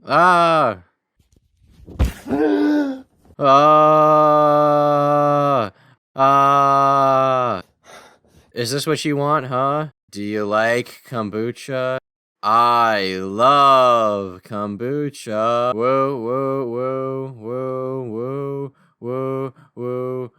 Ah. Ah. Ah. Is this what you want, huh? Do you like kombucha? I love kombucha. Whoa, whoa, whoa, whoa, whoa, whoa, whoa.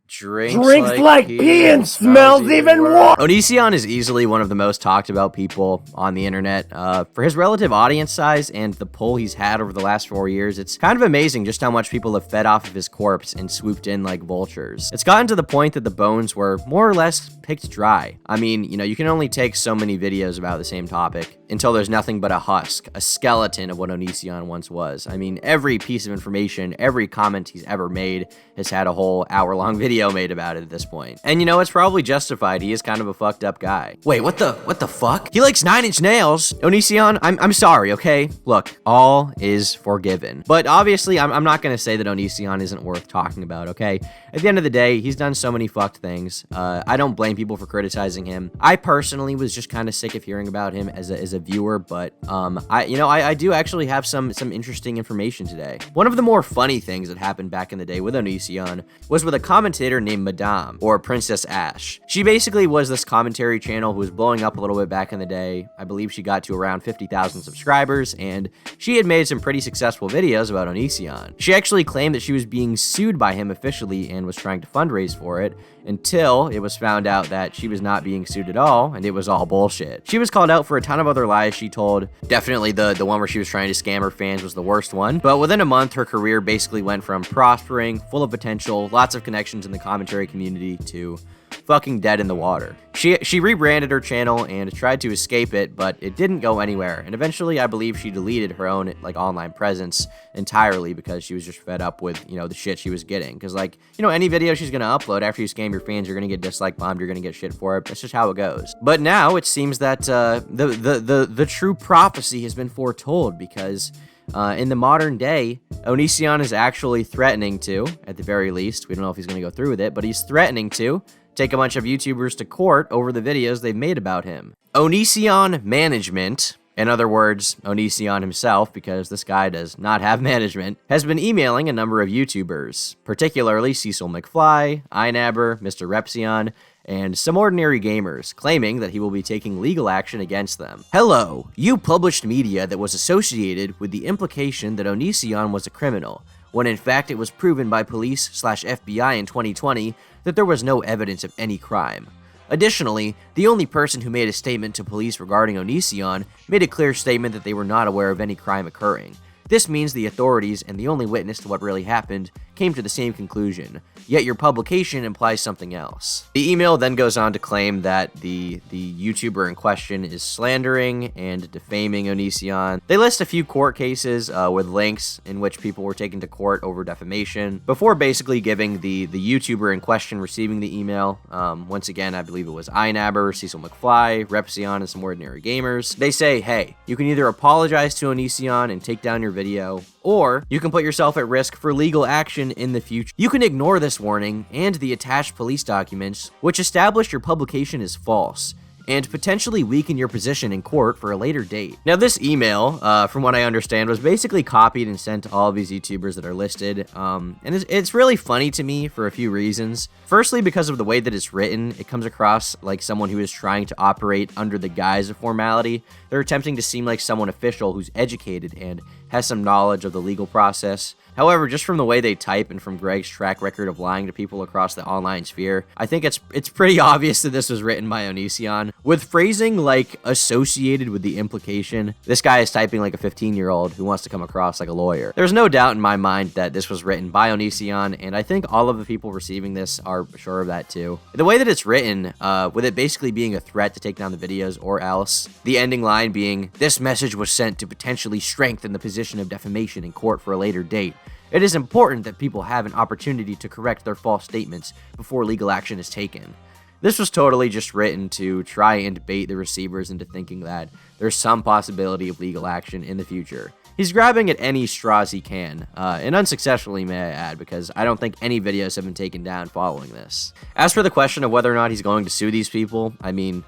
Drinks Drinks like like pee and smells smells even worse. Onision is easily one of the most talked about people on the internet. For his relative audience size and the pull he's had over the last 4 years, it's kind of amazing just how much people have fed off of his corpse and swooped in like vultures. It's gotten to the point that the bones were more or less picked dry. I mean, you can only take so many videos about the same topic until there's nothing but a husk, a skeleton of what Onision once was. I mean, every piece of information, every comment he's ever made has had a whole hour-long video made about it at this point. And it's probably justified. He is kind of a fucked up guy. Wait, what the fuck? He likes 9 Inch Nails. Onision, I'm sorry, okay? Look, all is forgiven. But obviously, I'm not gonna say that Onision isn't worth talking about, okay? At the end of the day, he's done so many fucked things. I don't blame people for criticizing him. I personally was just kind of sick of hearing about him as a viewer, but I do actually have some interesting information today. One of the more funny things that happened back in the day with Onision was with a commentator named Madame, or Princess Ash. She basically was this commentary channel who was blowing up a little bit back in the day. I believe she got to around 50,000 subscribers, and she had made some pretty successful videos about Onision. She actually claimed that she was being sued by him officially and was trying to fundraise for it, until it was found out that she was not being sued at all, and it was all bullshit. She was called out for a ton of other lies she told. Definitely the one where she was trying to scam her fans was the worst one, but within a month, her career basically went from prospering, full of potential, lots of connections in the commentary community, to fucking dead in the water. She rebranded her channel and tried to escape it, but it didn't go anywhere, and eventually I believe she deleted her own online presence entirely because she was just fed up with the shit she was getting. Because any video she's gonna upload after you scam your fans, you're gonna get dislike bombed, you're gonna get shit for it. That's just how it goes. But now it seems that the true prophecy has been foretold, because in the modern day, Onision is actually threatening to, at the very least, we don't know if he's gonna go through with it, but he's threatening to take a bunch of YouTubers to court over the videos they've made about him. Onision Management, in other words, Onision himself, because this guy does not have management, has been emailing a number of YouTubers, particularly Cecil McFly, iNabber, Mr. Repsion, and some ordinary gamers, claiming that he will be taking legal action against them. Hello, you published media that was associated with the implication that Onision was a criminal, when in fact it was proven by police/FBI in 2020 that there was no evidence of any crime. Additionally, the only person who made a statement to police regarding Onision made a clear statement that they were not aware of any crime occurring. This means the authorities and the only witness to what really happened came to the same conclusion, yet your publication implies something else. The email then goes on to claim that the YouTuber in question is slandering and defaming Onision. They list a few court cases with links in which people were taken to court over defamation, before basically giving the YouTuber in question receiving the email, once again, I believe it was iNabber, Cecil McFly, Repsion, and some ordinary gamers. They say, hey, you can either apologize to Onision and take down your video, or you can put yourself at risk for legal action in the future. You can ignore this warning and the attached police documents, which establish your publication is false, and potentially weaken your position in court for a later date. Now, this email, from what I understand, was basically copied and sent to all of these YouTubers that are listed, and it's really funny to me for a few reasons. Firstly, because of the way that it's written, it comes across like someone who is trying to operate under the guise of formality. They're attempting to seem like someone official who's educated and has some knowledge of the legal process. However, just from the way they type and from Greg's track record of lying to people across the online sphere, I think it's pretty obvious that this was written by Onision. With phrasing like associated with the implication, this guy is typing like a 15-year-old who wants to come across like a lawyer. There's no doubt in my mind that this was written by Onision, and I think all of the people receiving this are sure of that too. The way that it's written, with it basically being a threat to take down the videos or else, the ending line being, this message was sent to potentially strengthen the position of defamation in court for a later date. It is important that people have an opportunity to correct their false statements before legal action is taken. This was totally just written to try and bait the receivers into thinking that there's some possibility of legal action in the future. He's grabbing at any straws he can, and unsuccessfully, may I add, because I don't think any videos have been taken down following this. As for the question of whether or not he's going to sue these people, I mean,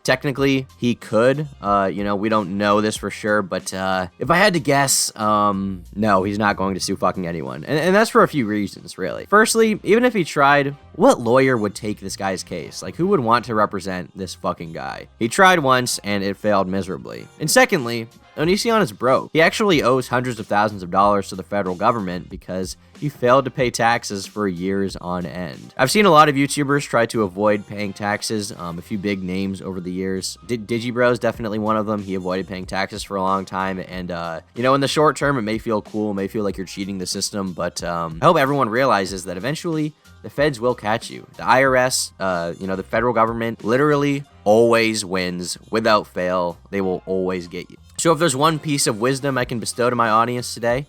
Technically, he could. You know, we don't know this for sure, but if I had to guess, no, he's not going to sue fucking anyone. And that's for a few reasons, really. Firstly, even if he tried, what lawyer would take this guy's case? Like, who would want to represent this fucking guy? He tried once, and it failed miserably. And secondly, Onision is broke. He actually owes hundreds of thousands of dollars to the federal government because he failed to pay taxes for years on end. I've seen a lot of YouTubers try to avoid paying taxes, a few big names over the years. Digibro is definitely one of them. He avoided paying taxes for a long time, and you know, in the short term, it may feel cool, may feel like you're cheating the system, but I hope everyone realizes that eventually the feds will catch you. The IRS, you know, the federal government literally always wins without fail. They will always get you. So if there's one piece of wisdom I can bestow to my audience today,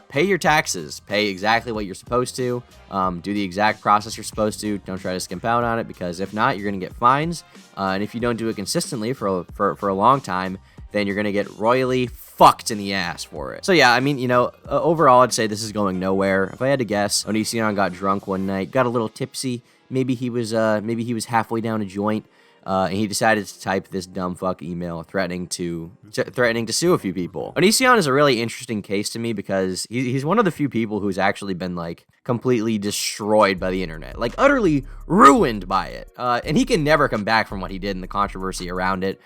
pay your taxes. Pay exactly what you're supposed to. Do the exact process you're supposed to. Don't try to skimp out on it, because if not, you're going to get fines. And if you don't do it consistently for a long time, then you're going to get royally fucked in the ass for it. So yeah, I mean, you know, overall, I'd say this is going nowhere. If I had to guess, Onision got drunk one night, got a little tipsy. Maybe he was halfway down a joint. And he decided to type this dumb fuck email threatening to sue a few people. Onision is a really interesting case to me because he's one of the few people who's actually been like completely destroyed by the internet, like utterly ruined by it. And he can never come back from what he did and the controversy around it,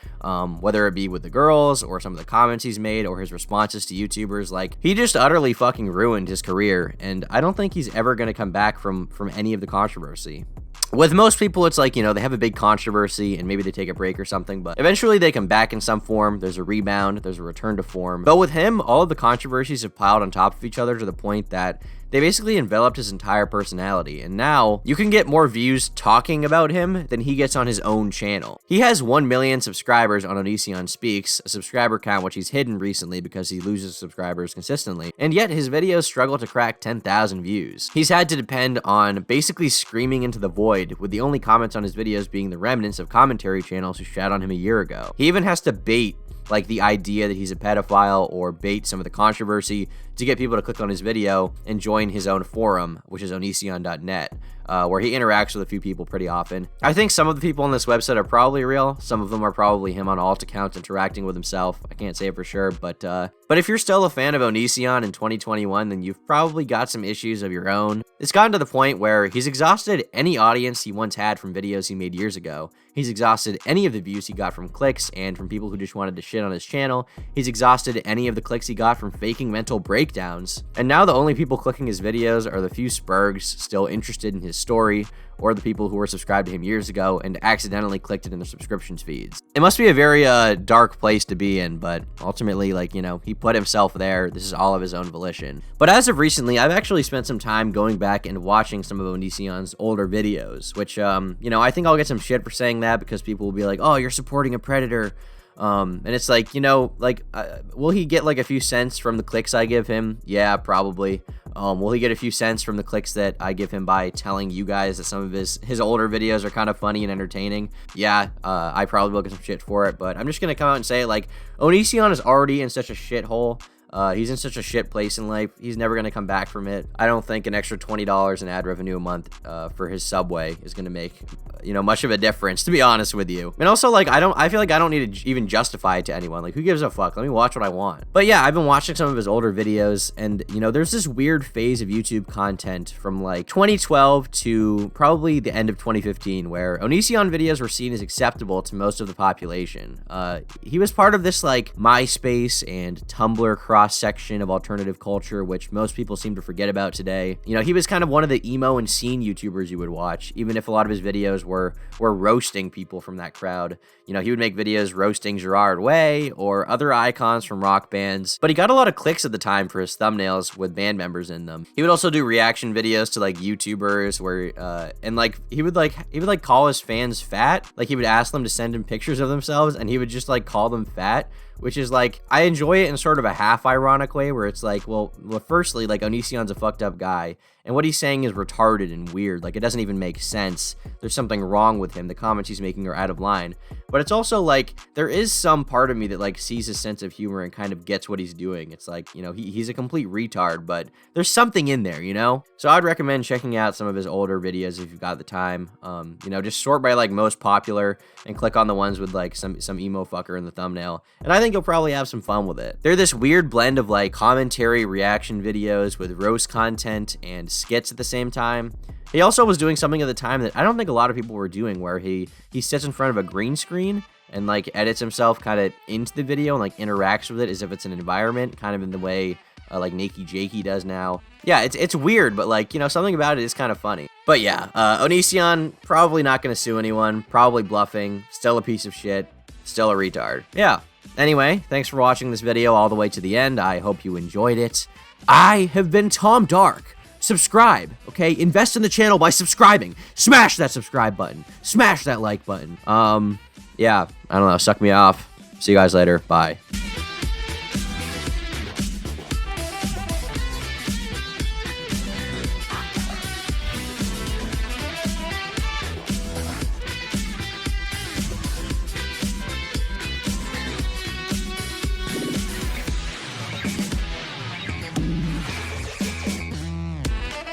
whether it be with the girls or some of the comments he's made or his responses to YouTubers. Like, he just utterly fucking ruined his career, and I don't think he's ever gonna come back from any of the controversy. With most people, it's like, you know, they have a big controversy and maybe they take a break or something, but eventually they come back in some form. There's a rebound, there's a return to form. But with him, all of the controversies have piled on top of each other to the point that they basically enveloped his entire personality, and now you can get more views talking about him than he gets on his own channel. He has 1 million subscribers on Onision Speaks, a subscriber count which he's hidden recently because he loses subscribers consistently, and yet his videos struggle to crack 10,000 views. He's had to depend on basically screaming into the void, with the only comments on his videos being the remnants of commentary channels who shat on him a year ago. He even has to bait like the idea that he's a pedophile or bait some of the controversy to get people to click on his video and join his own forum, which is onision.net, where he interacts with a few people pretty often. I think some of the people on this website are probably real. Some of them are probably him on alt accounts interacting with himself. I can't say it for sure, but if you're still a fan of Onision in 2021, then you've probably got some issues of your own. It's gotten to the point where he's exhausted any audience he once had from videos he made years ago. He's exhausted any of the views he got from clicks and from people who just wanted to shit on his channel. He's exhausted any of the clicks he got from faking mental breakdowns. And now the only people clicking his videos are the few spurgs still interested in his story, or the people who were subscribed to him years ago and accidentally clicked it in their subscriptions feeds. It must be a very dark place to be in, but ultimately, like, you know, he put himself there. This is all of his own volition. But as of recently, I've actually spent some time going back and watching some of Onision's older videos, which, you know, I think I'll get some shit for saying that because people will be like, oh, you're supporting a predator. And it's like, you know, like, will he get like a few cents from the clicks I give him? Yeah, probably. Will he get a few cents from the clicks that I give him by telling you guys that some of his older videos are kind of funny and entertaining? Yeah, I probably will get some shit for it, but I'm just gonna come out and say, like, Onision is already in such a shithole. He's in such a shit place in life. He's never going to come back from it. I don't think an extra $20 in ad revenue a month for his Subway is going to make, you know, much of a difference, to be honest with you. And also, like, I feel like I don't need to even justify it to anyone. Like, who gives a fuck? Let me watch what I want. But yeah, I've been watching some of his older videos, and, you know, there's this weird phase of YouTube content from, like, 2012 to probably the end of 2015 where Onision videos were seen as acceptable to most of the population. He was part of this, like, MySpace and Tumblr cross-section of alternative culture, which most people seem to forget about today. You know, he was kind of one of the emo and scene YouTubers you would watch, even if a lot of his videos were roasting people from that crowd. You know, he would make videos roasting Gerard Way or other icons from rock bands, but he got a lot of clicks at the time for his thumbnails with band members in them. He would also do reaction videos to, like, YouTubers where, and, like, he would call his fans fat. Like, he would ask them to send him pictures of themselves, and he would just, like, call them fat. which is like, I enjoy it in sort of a half ironic way where it's like, well, firstly, like Onision's a fucked up guy, and what he's saying is retarded and weird. Like, it doesn't even make sense. There's something wrong with him. The comments he's making are out of line. But it's also like, there is some part of me that like sees his sense of humor and kind of gets what he's doing. It's like, you know, he's a complete retard, but there's something in there, you know? So I'd recommend checking out some of his older videos if you've got the time. You know, just sort by like most popular and click on the ones with like some emo fucker in the thumbnail. And I think you'll probably have some fun with it. They're this weird blend of like commentary reaction videos with roast content and skits at the same time. He also was doing something at the time that I don't think a lot of people were doing, where he sits in front of a green screen and like edits himself kind of into the video and like interacts with it as if it's an environment, kind of in the way like Nakey Jakey does now. Yeah, it's weird, but like, you know, something about it is kind of funny. But yeah, Onision, probably not going to sue anyone, probably bluffing, still a piece of shit, still a retard. Yeah. Anyway, thanks for watching this video all the way to the end. I hope you enjoyed it. I have been Tom Dark. Subscribe, okay? Invest in the channel by subscribing. Smash that subscribe button. Smash that like button. Yeah, I don't know. Suck me off. See you guys later. Bye.